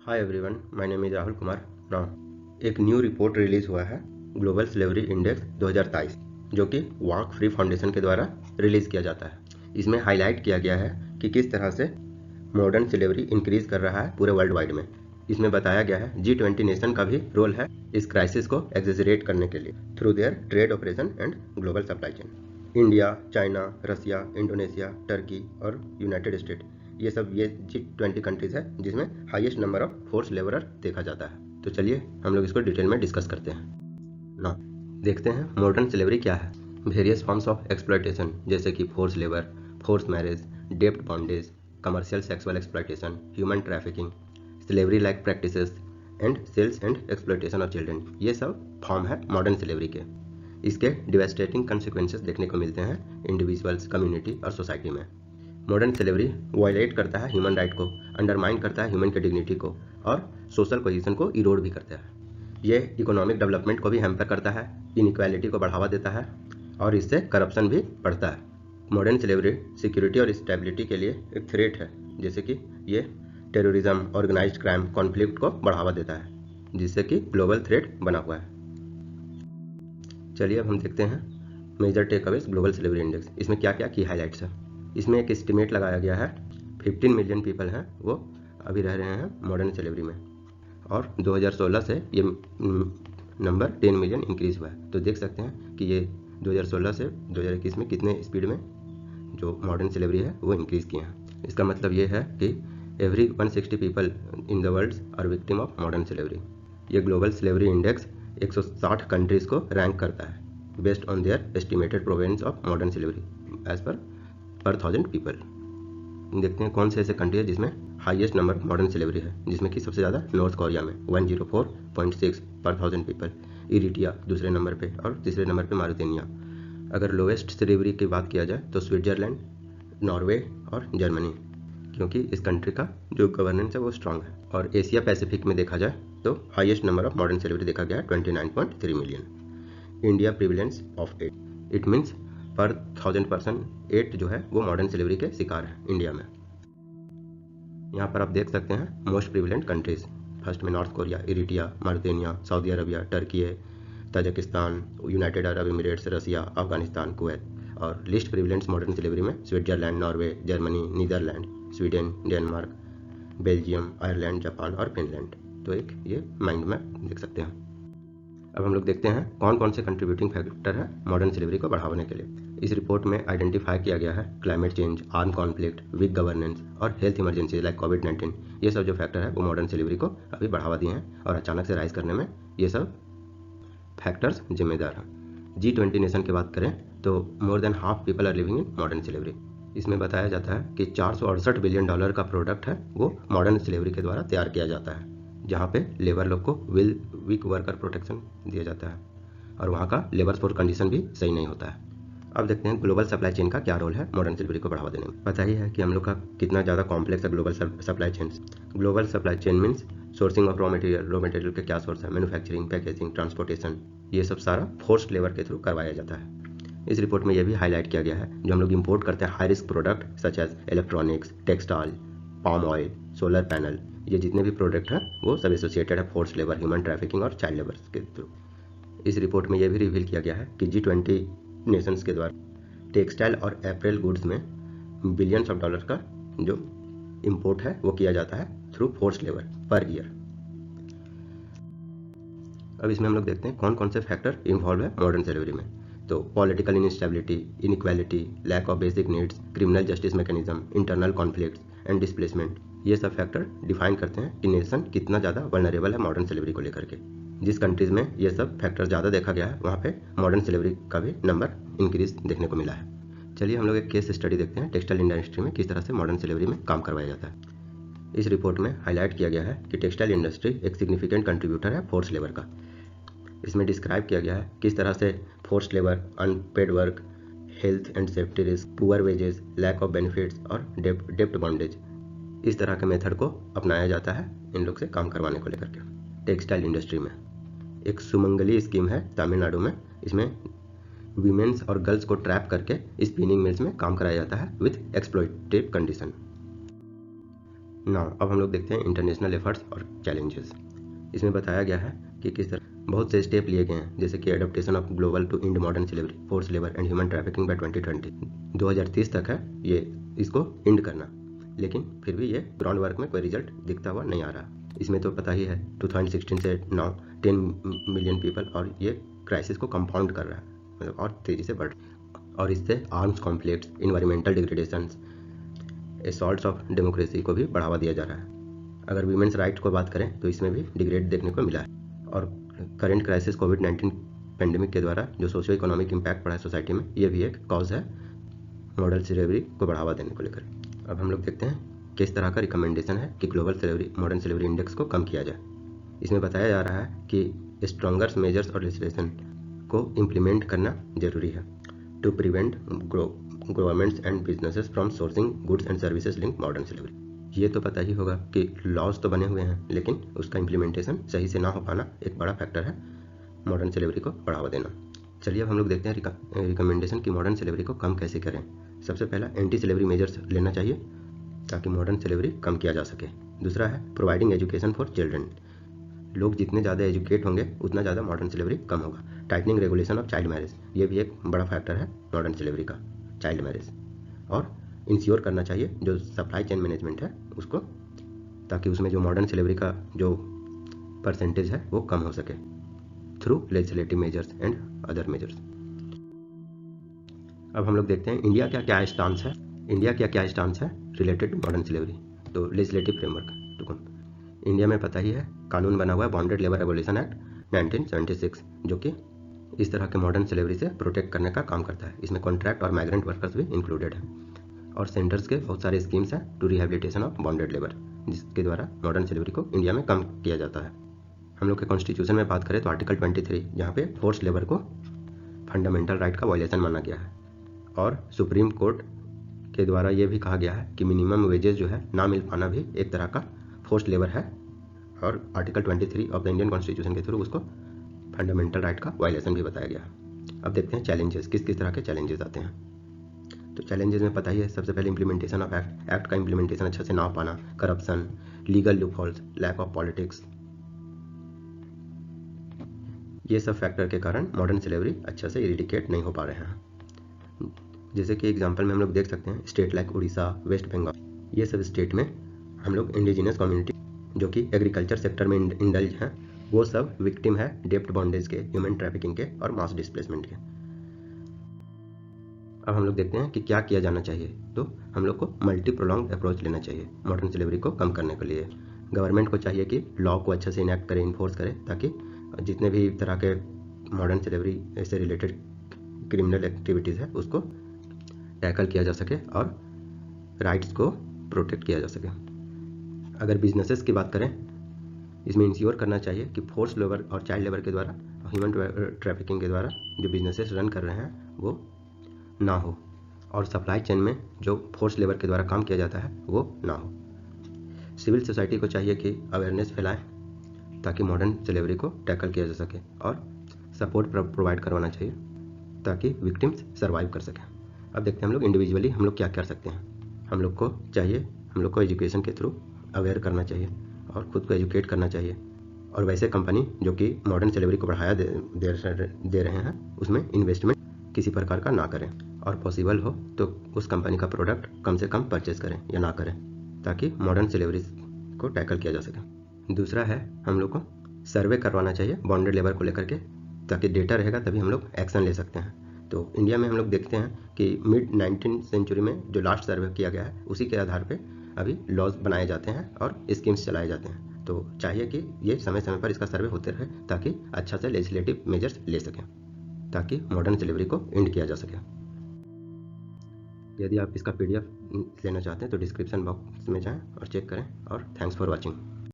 Hi everyone, my name is Rahul Kumar. Now एक new report release हुआ है ग्लोबल स्लेवरी इंडेक्स 2023 जो कि वॉक फ्री फाउंडेशन के द्वारा रिलीज किया जाता है। इसमें हाईलाइट किया गया है कि किस तरह से मॉडर्न स्लेवरी इंक्रीज कर रहा है पूरे वर्ल्ड वाइड में। इसमें बताया गया है G20 नेशन का भी रोल है इस क्राइसिस को एग्जेजरेट करने के लिए through their trade operation and global supply chain. India, China, Russia, Indonesia, Turkey और यूनाइटेड स्टेट ये G20 कंट्रीज है जिसमें highest number of force labourer देखा जाता है। तो चलिए हम लोग इसको डिटेल में डिस्कस करते हैं। ना देखते हैं मॉडर्न स्लेवरी क्या है। वेरियस फॉर्म्स ऑफ एक्सप्लॉयटेशन जैसे कि फोर्स लेबर, फोर्स मैरिज, डेप्ट bondage, commercial sexual exploitation, human trafficking, slavery like practices and sales and exploitation of children, ये सब फॉर्म है मॉडर्न स्लेवरी के। इसके डिवास्टेटिंग कंसिक्वेंसेस देखने को मिलते हैं इंडिविजुअल्स, कम्युनिटी और सोसाइटी में। मॉडर्न स्लेवरी वायलेट करता है ह्यूमन राइट को, अंडरमाइन करता है ह्यूमन की डिग्निटी को और सोशल पोजीशन को इरोड भी करता है। ये इकोनॉमिक डेवलपमेंट को भी हैम्पर करता है, इनइक्वालिटी को बढ़ावा देता है और इससे करप्शन भी बढ़ता है। मॉडर्न स्लेवरी सिक्योरिटी और स्टेबिलिटी के लिए एक थ्रेट है, जैसे कि ये टेररिज्म, ऑर्गेनाइज्ड क्राइम, कॉन्फ्लिक्ट को बढ़ावा देता है, जिससे कि ग्लोबल थ्रेट बना हुआ है। चलिए अब हम देखते हैं major takeaways global slavery index. इसमें क्या क्या की हाईलाइट्स है। इसमें एक एस्टिमेट लगाया गया है 15 मिलियन पीपल हैं वो अभी रह रहे हैं मॉडर्न स्लेवरी में, और 2016 से ये नंबर 10 मिलियन इंक्रीज हुआ है। तो देख सकते हैं कि ये 2016 से 2021 में कितने स्पीड में जो मॉडर्न स्लेवरी है वो इंक्रीज किए हैं। इसका मतलब ये है कि every 160 people in the world are victim of modern slavery. ये ग्लोबल स्लेवरी इंडेक्स 160 कंट्रीज को रैंक करता है based on their estimated prevalence of modern slavery as per 1000 people. देखते हैं कौन से ऐसे कंट्री है जिसमें हाईएस्ट नंबर मॉडर्न स्लेवरी है, जिसमें कि सबसे ज़्यादा नॉर्थ कोरिया में 104.6 पर 1000 पीपल, इरिट्रिया दूसरे नंबर पे और तीसरे नंबर पे मारिटेनिया। अगर लोएस्ट स्लेवरी की बात किया जाए तो स्विट्जरलैंड, नॉर्वे और जर्मनी, क्योंकि इस कंट्री का जो गवर्नेंस है वो स्ट्रांग है। और एशिया पैसिफिक में देखा जाए तो highest number of modern slavery देखा गया है 29.3 million. India prevalence of 8, it means पर 1000 पर्सन 8 जो है वो मॉडर्न स्लेवरी के शिकार है इंडिया में। यहाँ पर आप देख सकते हैं मोस्ट प्रिविलेंट कंट्रीज। फर्स्ट में North Korea, Eritrea, Mauritania, Saudi Arabia, Turkey, Tajikistan, United Arab Emirates, Russia, Afghanistan, Kuwait. और लिस्ट प्रिविलेंट मॉडर्न स्लेवरी में Switzerland, Norway, Germany, Netherland, Sweden, Denmark, Belgium, Ireland, Japan और फिनलैंड। तो एक ये mind में देख सकते हैं। अब हम लोग देखते हैं कौन कौन से कंट्रीब्यूटिंग फैक्टर है मॉडर्न स्लेवरी को बढ़ाने के लिए। इस रिपोर्ट में आइडेंटिफाई किया गया है climate change, arm conflict, weak governance और हेल्थ इमरजेंसी लाइक कोविड-19। ये सब जो फैक्टर है वो मॉडर्न स्लेवरी को अभी बढ़ावा दिए हैं और अचानक से राइज करने में ये सब फैक्टर्स जिम्मेदार हैं। G20 नेशन की बात करें तो more than half people are living in modern slavery. इसमें बताया जाता है कि $468 बिलियन का प्रोडक्ट है वो मॉडर्न स्लेवरी के द्वारा तैयार किया जाता है, जहाँ पे लेबर लोग को वीक वर्कर प्रोटेक्शन दिया जाता है और वहाँ का लेबर फोर्स कंडीशन भी सही नहीं होता है। अब देखते हैं ग्लोबल सप्लाई चेन का क्या रोल है मॉडर्न स्लेवरी को बढ़ावा देने में। पता ही है कि हम लोग का कितना ज़्यादा कॉम्प्लेक्स है global supply chain. Global supply chain means sourcing of raw material के क्या सोर्स है, मैन्युफैक्चरिंग, पैकेजिंग, ट्रांसपोर्टेशन, ये सब सारा फोर्स्ड लेबर के थ्रू करवाया जाता है। इस रिपोर्ट में यह भी हाईलाइट किया गया है जो हम लोग इंपोर्ट करते हैं high risk product such as electronics, textile, palm oil, solar panel, ये जितने भी प्रोडक्ट हैं वो सब एसोसिएटेड है फोर्स्ड लेबर, ह्यूमन ट्रैफिकिंग और चाइल्ड लेबर के थ्रू। इस रिपोर्ट में यह भी रिवील किया गया है कि G20 नेशंस के द्वारा टेक्सटाइल और एपरेल गुड्स में बिलियंस ऑफ डॉलर का जो इंपोर्ट है वो किया जाता है through forced labour per year. अब इसमें हम लोग देखते हैं कौन कौन से फैक्टर इन्वॉल्व है मॉडर्न स्लेवरी में। तो political instability, inequality, lack of basic needs, criminal justice mechanism, internal conflicts and displacement, ये सब फैक्टर डिफाइन करते हैं कि नेशन कितना ज़्यादा वल्नरेबल है मॉडर्न स्लेवरी को लेकर के। जिस कंट्रीज़ में ये सब फैक्टर ज़्यादा देखा गया है वहाँ पे मॉडर्न स्लेवरी का भी नंबर इंक्रीज देखने को मिला है। चलिए हम लोग एक केस स्टडी देखते हैं टेक्सटाइल इंडस्ट्री में किस तरह से मॉडर्न स्लेवरी में काम करवाया जाता है। इस रिपोर्ट में हाईलाइट किया गया है कि टेक्सटाइल इंडस्ट्री एक सिग्निफिकेंट कंट्रीब्यूटर है फोर्स लेबर का। इसमें डिस्क्राइब किया गया है किस तरह से forced labour, unpaid work, health and safety risk, poor wages, lack of benefits और डेप्ट बॉन्डेज, इस तरह के मेथड को अपनाया जाता है इन लोग से काम करवाने को लेकर के। टेक्सटाइल इंडस्ट्री में एक सुमंगली स्कीम है तमिलनाडु में, इसमें वीमेंस और गर्ल्स को ट्रैप करके स्पिनिंग मिल्स में काम कराया जाता है विथ एक्सप्लॉइटेटिव कंडीशन। नाउ अब हम लोग देखते हैं इंटरनेशनल एफर्ट्स और चैलेंजेस। इसमें बताया गया है कि किस तरह बहुत से स्टेप लिए गए हैं, जैसे कि adaptation of global to end modern slavery, force labour and human trafficking by 2020। 2030 तक है ये इसको इंड करना, लेकिन फिर भी ये ग्राउंड वर्क में कोई रिजल्ट दिखता हुआ नहीं आ रहा। इसमें तो पता ही है 2016 से नाउ 10 मिलियन पीपल, और ये क्राइसिस को कंपाउंड कर रहा है, मतलब और तेज़ी से बढ़ रहा है। और इससे arms conflicts, environmental डिग्रेडेशंस, assaults of democracy को भी बढ़ावा दिया जा रहा है। अगर वीमेंस राइट्स को बात करें तो इसमें भी डिग्रेड देखने को मिला है। और करेंट क्राइसिस कोविड-19 पेंडेमिक के द्वारा जो सोशियो इकोनॉमिक इम्पैक्ट पड़ा है सोसाइटी में, ये भी एक कॉज है मॉडर्न स्लेवरी को बढ़ावा देने को लेकर। अब हम लोग देखते हैं किस तरह का रिकमेंडेशन है कि global slavery modern slavery index को कम किया जाए। इसमें बताया जा रहा है कि स्ट्रॉन्गर मेजर्स और लेजिस्लेशन को इम्प्लीमेंट करना जरूरी है to prevent governments and businesses from sourcing goods and services link modern slavery. ये तो पता ही होगा कि लॉज तो बने हुए हैं, लेकिन उसका इम्प्लीमेंटेशन सही से ना हो पाना एक बड़ा फैक्टर है मॉडर्न स्लेवरी को बढ़ावा देना। चलिए अब हम लोग देखते हैं रिकमेंडेशन कि मॉडर्न स्लेवरी को कम कैसे करें। सबसे पहला एंटी स्लेवरी मेजर्स लेना चाहिए ताकि मॉडर्न स्लेवरी कम किया जा सके। दूसरा है प्रोवाइडिंग एजुकेशन फॉर चिल्ड्रन। लोग जितने ज़्यादा एजुकेट होंगे उतना ज़्यादा मॉडर्न स्लेवरी कम होगा। Tightening regulation of child marriage, ये भी एक बड़ा फैक्टर है मॉडर्न स्लेवरी का, चाइल्ड मैरिज। और इंश्योर करना चाहिए जो सप्लाई चेन मैनेजमेंट है उसको, ताकि उसमें जो मॉडर्न स्लेवरी का जो परसेंटेज है वो कम हो सके through legislative measures and other measures. अब हम लोग देखते हैं इंडिया का क्या स्टांस है, रिलेटेड टू मॉडर्न स्लेवरी। तो लेजिस्लेटिव फ्रेमवर्क तो इंडिया में पता ही है कानून बना हुआ है बॉन्डेड लेबर एबोलिशन एक्ट 1976, जो कि इस तरह के मॉडर्न स्लेवरी से प्रोटेक्ट करने का काम करता है। इसमें कॉन्ट्रैक्ट और माइग्रेंट वर्कर्स भी इंक्लूडेड हैं। और सेंटर्स के बहुत सारे स्कीम्स हैं to rehabilitation of bonded labour, जिसके द्वारा मॉडर्न स्लेवरी को इंडिया में कम किया जाता है। हम लोग के कॉन्स्टिट्यूशन में बात करें तो आर्टिकल 23, जहाँ पे फोर्स लेबर को फंडामेंटल राइट का वायलेशन माना गया है। और सुप्रीम कोर्ट के द्वारा ये भी कहा गया है कि मिनिमम वेजेस जो है ना मिल पाना भी एक तरह का फोर्स लेबर है, और article 23 of the Indian constitution के थ्रू उसको फंडामेंटल राइट का वायलेशन भी बताया गया है। अब देखते हैं चैलेंजेस, किस किस तरह के चैलेंजेस आते हैं। तो चैलेंजेस में पता ही है, सबसे पहले इंप्लीमेंटेशन ऑफ एक्ट का इंप्लीमेंटेशन अच्छा से ना हो पाना, corruption, legal loopholes, lack of politics, ये सब फैक्टर के कारण मॉडर्न स्लेवरी अच्छा से इरिडिकेट नहीं हो पा रहे हैं। जैसे कि एग्जांपल में हम लोग देख सकते हैं स्टेट लाइक उड़ीसा, वेस्ट बंगाल, ये सब स्टेट में हम लोग इंडिजिनस कम्युनिटी जो कि एग्रीकल्चर सेक्टर में इंडल्ज हैं, वो सब विक्टिम है डेप्ट बॉन्डेज के, ह्यूमन ट्रैफिकिंग के और मास डिस्प्लेसमेंट के। अब हम लोग देखते हैं कि क्या किया जाना चाहिए। तो हम लोग को मल्टी प्रोलॉन्ग अप्रोच लेना चाहिए मॉडर्न स्लेवरी को कम करने के लिए। गवर्नमेंट को चाहिए कि लॉ को अच्छे से इनैक्ट करे, इन्फोर्स करे, ताकि जितने भी तरह के मॉडर्न स्लेवरी से रिलेटेड क्रिमिनल एक्टिविटीज़ है उसको टैकल किया जा सके और राइट्स को प्रोटेक्ट किया जा सके। अगर बिजनेसेस की बात करें, इसमें इंश्योर करना चाहिए कि फोर्स लेबर और चाइल्ड लेबर के द्वारा, ह्यूमन ट्रैफिकिंग के द्वारा जो बिजनेसेस रन कर रहे हैं वो ना हो, और सप्लाई चेन में जो फोर्स लेबर के द्वारा काम किया जाता है वो ना हो। सिविल सोसाइटी को चाहिए कि अवेयरनेस फैलाएं ताकि मॉडर्न स्लेवरी को टैकल किया जा सके, और सपोर्ट प्रोवाइड करवाना चाहिए ताकि विक्टिम्स सर्वाइव कर सकें। अब देखते हैं हम लोग इंडिविजुअली हम लोग क्या कर सकते हैं। हम लोग को एजुकेशन के थ्रू अवेयर करना चाहिए और खुद को एजुकेट करना चाहिए। और वैसे कंपनी जो कि मॉडर्न स्लेवरी को बढ़ाया दे रहे हैं उसमें इन्वेस्टमेंट किसी प्रकार का ना करें, और पॉसिबल हो तो उस कंपनी का प्रोडक्ट कम से कम परचेज करें या ना करें, ताकि मॉडर्न स्लेवरी को टैकल किया जा सके। दूसरा है हम लोग को सर्वे करवाना चाहिए बॉन्डेड लेबर को लेकर के, ताकि डेटा रहेगा तभी हम लोग एक्शन ले सकते हैं। तो इंडिया में हम लोग देखते हैं कि मिड 19th सेंचुरी में जो लास्ट सर्वे किया गया है उसी के आधार पे अभी लॉज बनाए जाते हैं और स्कीम्स चलाए जाते हैं। तो चाहिए कि ये समय समय पर इसका सर्वे होते रहे ताकि अच्छा से लेजिस्लेटिव मेजर्स ले सकें, ताकि मॉडर्न स्लेवरी को एंड किया जा सके। यदि आप इसका PDF लेना चाहते हैं तो डिस्क्रिप्शन बॉक्स में जाएं और चेक करें। और थैंक्स फॉर वॉचिंग।